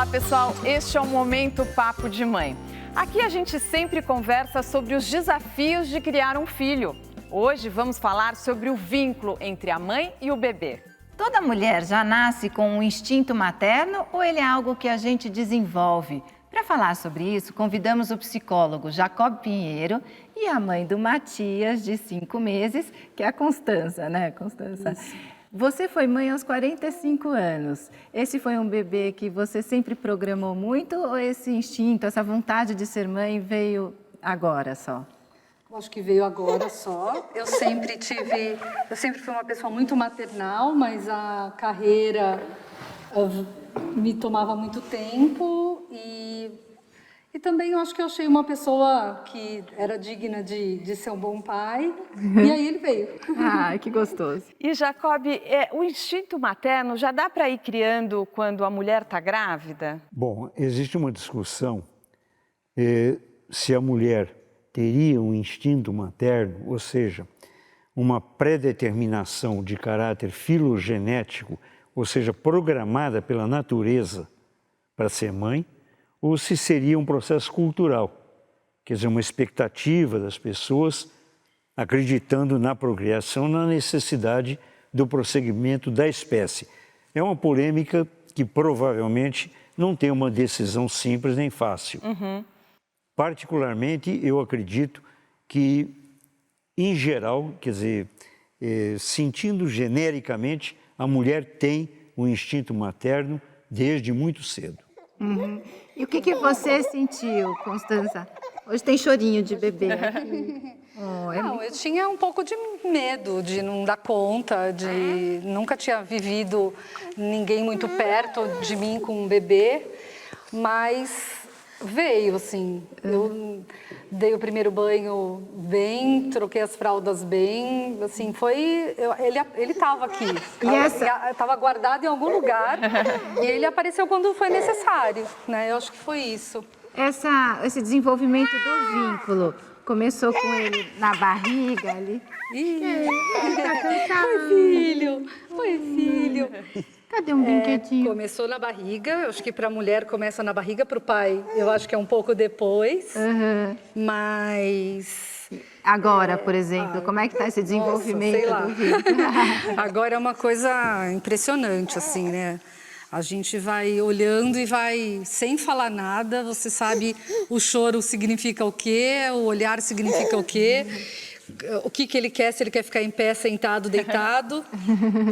Olá, pessoal. Este é o Momento Papo de Mãe. Aqui a gente sempre conversa sobre os desafios de criar um filho. Hoje vamos falar sobre o vínculo entre a mãe e o bebê. Toda mulher já nasce com um instinto materno ou ele é algo que a gente desenvolve? Para falar sobre isso, convidamos o psicólogo Jacob Pinheiro e a mãe do Matias, de 5 meses, que é a Constança, né, Constança? Isso. Você foi mãe aos 45 anos. Esse foi um bebê que você sempre programou muito ou esse instinto, essa vontade de ser mãe veio agora só? Acho que veio agora só. Eu sempre fui uma pessoa muito maternal, mas a carreira me tomava muito tempo e também eu acho que eu achei uma pessoa que era digna de ser um bom pai, e aí ele veio. Ah, que gostoso. E Jacob, o instinto materno já dá para ir criando quando a mulher está grávida? Bom, existe uma discussão se a mulher teria um instinto materno, ou seja, uma predeterminação de caráter filogenético, ou seja, programada pela natureza para ser mãe, ou se seria um processo cultural, quer dizer, uma expectativa das pessoas acreditando na procriação, na necessidade do prosseguimento da espécie. É uma polêmica que provavelmente não tem uma decisão simples nem fácil. Particularmente, eu acredito que, em geral, quer dizer, sentindo genericamente, a mulher tem um instinto materno desde muito cedo. E o que você sentiu, Constança? Hoje tem chorinho de bebê. Não, eu tinha um pouco de medo de não dar conta, nunca tinha vivido ninguém muito perto de mim com um bebê, mas veio, assim, eu dei o primeiro banho bem, troquei as fraldas bem, assim, ele estava aqui, estava guardado em algum lugar e ele apareceu quando foi necessário, né, eu acho que foi isso. Esse desenvolvimento do vínculo começou com ele na barriga ali? Ele tá cansado. Foi filho. Cadê um brinquedinho? Começou na barriga, eu acho que para a mulher começa na barriga, para o pai eu acho que é um pouco depois, mas... Agora, por exemplo, como é que está esse desenvolvimento do vínculo? Agora é uma coisa impressionante, assim, né? A gente vai olhando e vai, sem falar nada, você sabe o choro significa o quê, o olhar significa o quê, o que ele quer, se ele quer ficar em pé, sentado, deitado.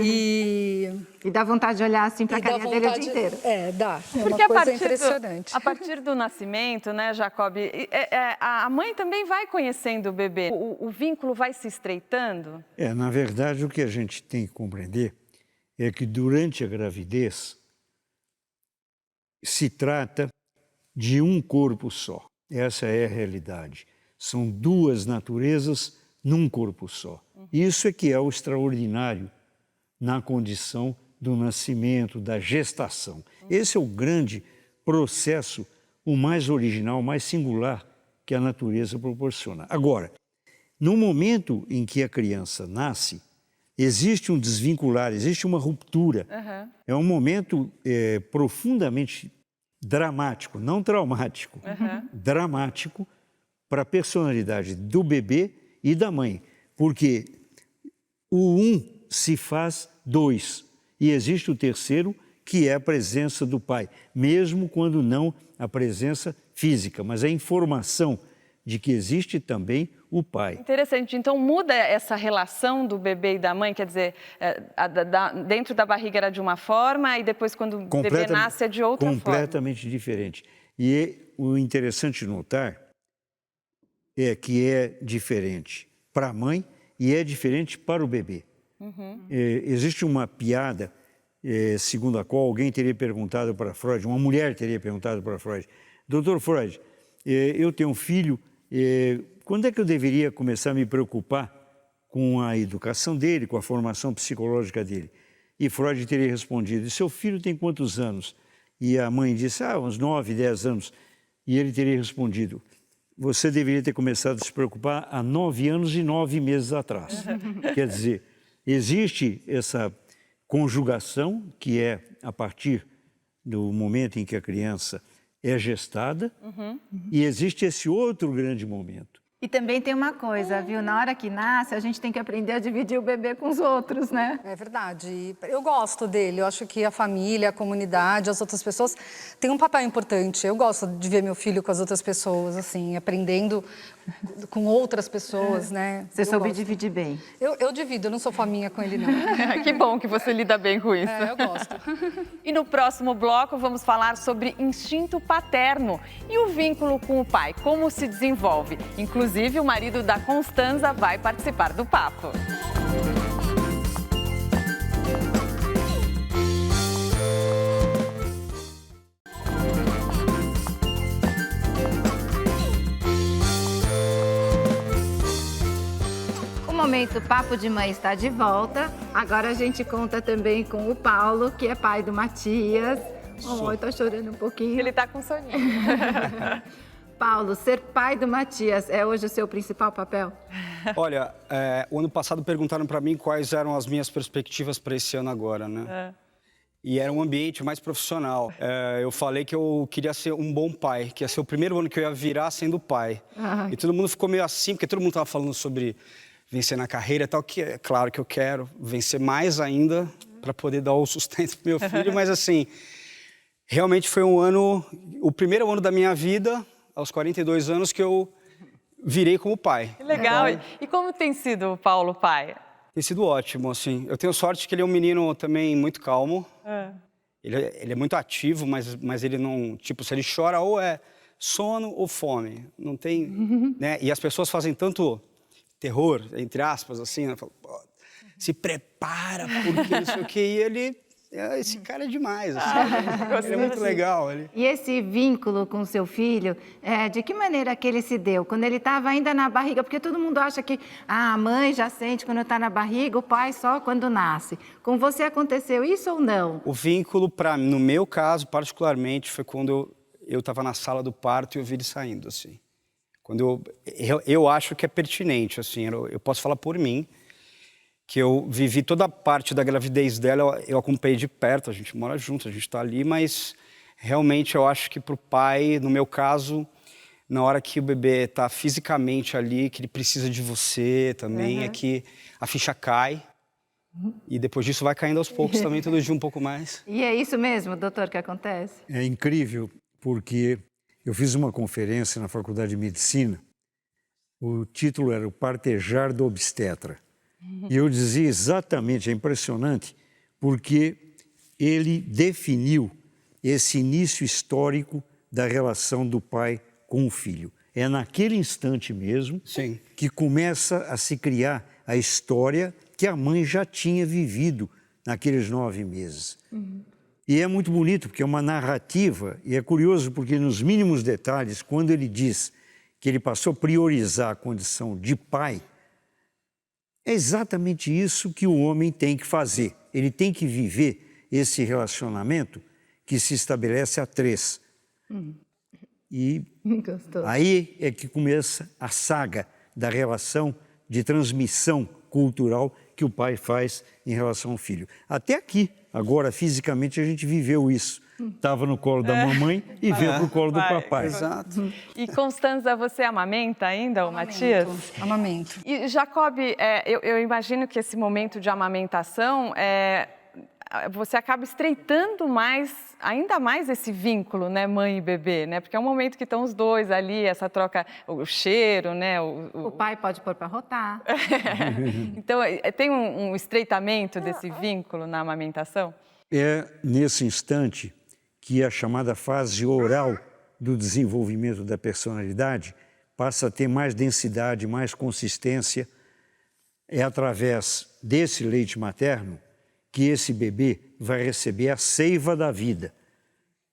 E dá vontade de olhar assim para a carinha dele o dia inteiro. Dá. Porque uma coisa impressionante. A partir do nascimento, né, Jacob, a mãe também vai conhecendo o bebê. O vínculo vai se estreitando? Na verdade, o que a gente tem que compreender é que durante a gravidez se trata de um corpo só. Essa é a realidade. São duas naturezas num corpo só. Isso é que é o extraordinário na condição do nascimento, da gestação. Esse é o grande processo, o mais original, o mais singular que a natureza proporciona. Agora, no momento em que a criança nasce, existe um desvincular, existe uma ruptura. É um momento profundamente dramático, não traumático, dramático para a personalidade do bebê e da mãe, porque o se faz 2 e existe o terceiro, que é a presença do pai, mesmo quando não a presença física, mas a informação de que existe também o pai. Interessante. Então, muda essa relação do bebê e da mãe? Quer dizer, dentro da barriga era de uma forma e depois, quando o bebê nasce, é de outra forma? Completamente diferente. E o interessante notar é que é diferente para a mãe e é diferente para o bebê. Existe uma piada, segundo a qual alguém teria perguntado para Freud, uma mulher teria perguntado para Freud: Doutor Freud, eu tenho um filho, quando é que eu deveria começar a me preocupar com a educação dele, com a formação psicológica dele? E Freud teria respondido: seu filho tem quantos anos? E a mãe disse: uns 9, 10 anos. E ele teria respondido: você deveria ter começado a se preocupar há 9 anos e 9 meses atrás. Quer dizer, existe essa conjugação, que é a partir no momento em que a criança é gestada, e existe esse outro grande momento. E também tem uma coisa, viu? Na hora que nasce, a gente tem que aprender a dividir o bebê com os outros, né? É verdade. Eu gosto dele. Eu acho que a família, a comunidade, as outras pessoas têm um papel importante. Eu gosto de ver meu filho com as outras pessoas, assim, aprendendo com outras pessoas, né? Você soube dividir bem. Eu divido, eu não sou faminha com ele, não. Que bom que você lida bem com isso. Eu gosto. E no próximo bloco vamos falar sobre instinto paterno e o vínculo com o pai, como se desenvolve. Inclusive, o marido da Constanza vai participar do papo. O Momento Papo de Mãe está de volta. Agora a gente conta também com o Paulo, que é pai do Matias. Oh, tá chorando um pouquinho. Ele tá com soninho. Paulo, ser pai do Matias é hoje o seu principal papel? Olha, o ano passado perguntaram para mim quais eram as minhas perspectivas para esse ano agora, né? E era um ambiente mais profissional. Eu falei que eu queria ser um bom pai, que ia ser o primeiro ano que eu ia virar sendo pai. E todo mundo ficou meio assim, porque todo mundo estava falando sobre vencer na carreira e tal, que é claro que eu quero vencer mais ainda para poder dar o sustento pro meu filho, mas assim, realmente foi um ano, o primeiro ano da minha vida, aos 42 anos, que eu virei como pai. Que legal. E como tem sido o Paulo pai? Tem sido ótimo, assim. Eu tenho sorte que ele é um menino também muito calmo. Ele é muito ativo, mas ele não... Tipo, se ele chora, ou é sono ou fome. Não tem... né? E as pessoas fazem tanto terror, entre aspas, assim, né? Falam, se prepara, porque não sei o quê. E ele... Esse cara é demais, assim. Ele é muito legal. E esse vínculo com o seu filho, de que maneira que ele se deu? Quando ele estava ainda na barriga, porque todo mundo acha que a mãe já sente quando está na barriga, o pai só quando nasce. Com você aconteceu isso ou não? O vínculo, no meu caso, particularmente, foi quando eu estava na sala do parto e eu vi ele saindo, assim. Quando eu acho que é pertinente, assim, eu posso falar por mim, que eu vivi toda a parte da gravidez dela, eu acompanhei de perto, a gente mora junto, a gente está ali, mas realmente eu acho que para o pai, no meu caso, na hora que o bebê está fisicamente ali, que ele precisa de você também, é que a ficha cai. E depois disso vai caindo aos poucos também, todo dia um pouco mais. E é isso mesmo, doutor, que acontece? É incrível, porque eu fiz uma conferência na Faculdade de Medicina, o título era O Partejar do Obstetra. E eu dizia exatamente, é impressionante, porque ele definiu esse início histórico da relação do pai com o filho. É naquele instante mesmo que começa a se criar a história que a mãe já tinha vivido naqueles 9 meses. E é muito bonito, porque é uma narrativa, e é curioso porque nos mínimos detalhes, quando ele diz que ele passou a priorizar a condição de pai, é exatamente isso que o homem tem que fazer. Ele tem que viver esse relacionamento que se estabelece a 3. E aí é que começa a saga da relação de transmissão cultural que o pai faz em relação ao filho. Até aqui, agora, fisicamente, a gente viveu isso. Estava no colo da mamãe e veio para o colo do papai. Exato. E Constanza, você amamenta ainda o Matias? Amamento. E Jacob, eu imagino que esse momento de amamentação, você acaba estreitando ainda mais esse vínculo, né, mãe e bebê, né? Porque é um momento que estão os dois ali, essa troca, o cheiro, né? O pai pode pôr para rotar. Então, tem um estreitamento desse vínculo na amamentação? É nesse instante que a chamada fase oral do desenvolvimento da personalidade passa a ter mais densidade, mais consistência. É através desse leite materno que esse bebê vai receber a seiva da vida.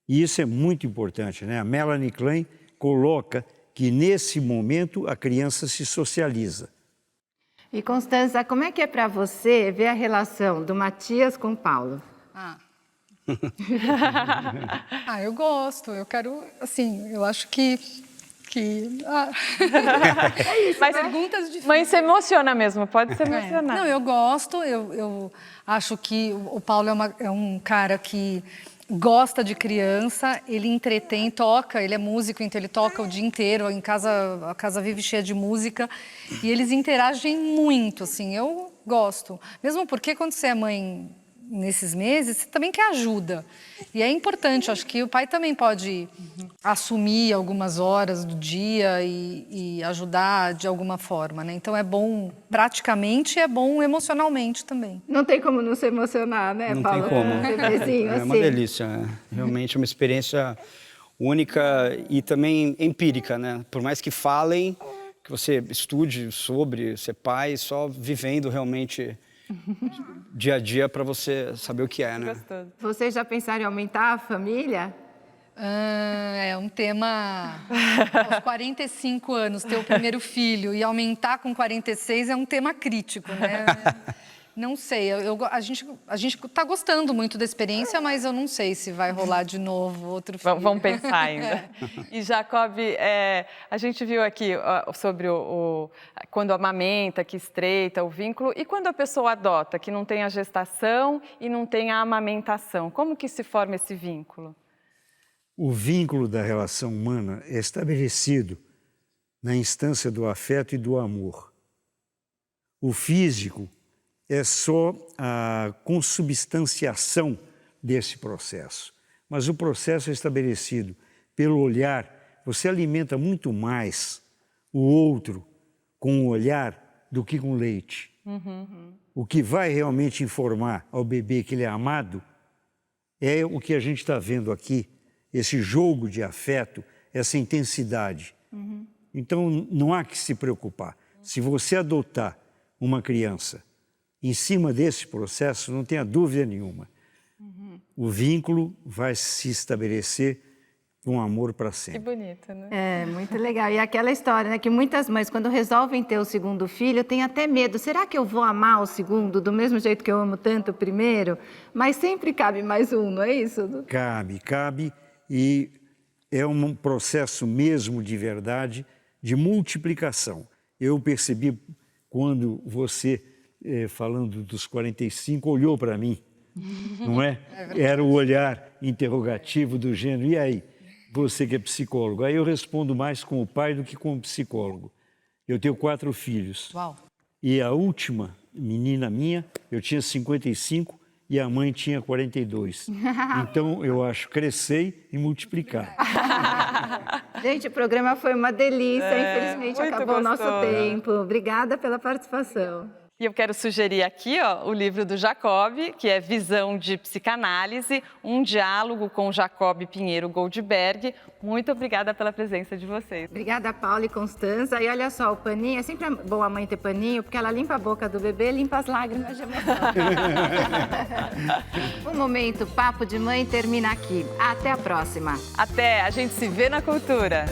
E isso é muito importante, né? A Melanie Klein coloca que nesse momento a criança se socializa. E Constanza, como é que é para você ver a relação do Matias com o Paulo? Eu gosto, eu quero, assim, eu acho que Mas perguntas difíceis. Mãe, se emociona mesmo, pode se emocionar. Não, eu gosto, eu acho que o Paulo é um cara que gosta de criança, ele entretém, toca, ele é músico, então ele toca o dia inteiro, em casa, a casa vive cheia de música, e eles interagem muito, assim, eu gosto. Mesmo porque quando você é mãe nesses meses, você também quer ajuda. E é importante, acho que o pai também pode assumir algumas horas do dia e ajudar de alguma forma, né? Então é bom praticamente e é bom emocionalmente também. Não tem como não se emocionar, né, Não Paulo? tem como. Um bebezinho, É uma assim. delícia, realmente é uma experiência única e também empírica, né? Por mais que falem, que você estude sobre ser pai, só vivendo realmente dia a dia para você saber o que é, né? Gostoso. Vocês já pensaram em aumentar a família? É um tema aos 45 anos, ter o primeiro filho e aumentar com 46 é um tema crítico, né? Não sei, a gente está gostando muito da experiência, mas eu não sei se vai rolar de novo outro filho. Vamos pensar ainda. E, Jacob, a gente viu aqui sobre quando amamenta, que estreita o vínculo, e quando a pessoa adota, que não tem a gestação e não tem a amamentação, como que se forma esse vínculo? O vínculo da relação humana é estabelecido na instância do afeto e do amor. O físico é só a consubstanciação desse processo. Mas o processo é estabelecido pelo olhar. Você alimenta muito mais o outro com o olhar do que com leite. O que vai realmente informar ao bebê que ele é amado é o que a gente está vendo aqui, esse jogo de afeto, essa intensidade. Então, não há que se preocupar. Se você adotar uma criança em cima desse processo, não tenha dúvida nenhuma. O vínculo vai se estabelecer com amor para sempre. Que bonito, né? É, muito legal. E aquela história, né, que muitas mães, quando resolvem ter o segundo filho, têm até medo. Será que eu vou amar o segundo do mesmo jeito que eu amo tanto o primeiro? Mas sempre cabe mais um, não é isso? Cabe. E é um processo mesmo de verdade, de multiplicação. Eu percebi quando você, falando dos 45, olhou para mim, não é? Era o olhar interrogativo do gênero, e aí, você que é psicólogo? Aí eu respondo mais como pai do que como psicólogo. Eu tenho 4 filhos. Uau. E a última menina minha, eu tinha 55 e a mãe tinha 42. Então, eu acho crescer e multiplicar. Gente, o programa foi uma delícia. Infelizmente, muito acabou o nosso gostoso. tempo. Obrigada pela participação. E eu quero sugerir aqui o livro do Jacob, que é Visão de Psicanálise, um diálogo com Jacob Pinheiro Goldberg. Muito obrigada pela presença de vocês. Obrigada, Paula e Constanza. E olha só, o paninho, é sempre bom a mãe ter paninho, porque ela limpa a boca do bebê, limpa as lágrimas de emoção. O Momento Papo de Mãe termina aqui. Até a próxima. Até, a gente se vê na cultura.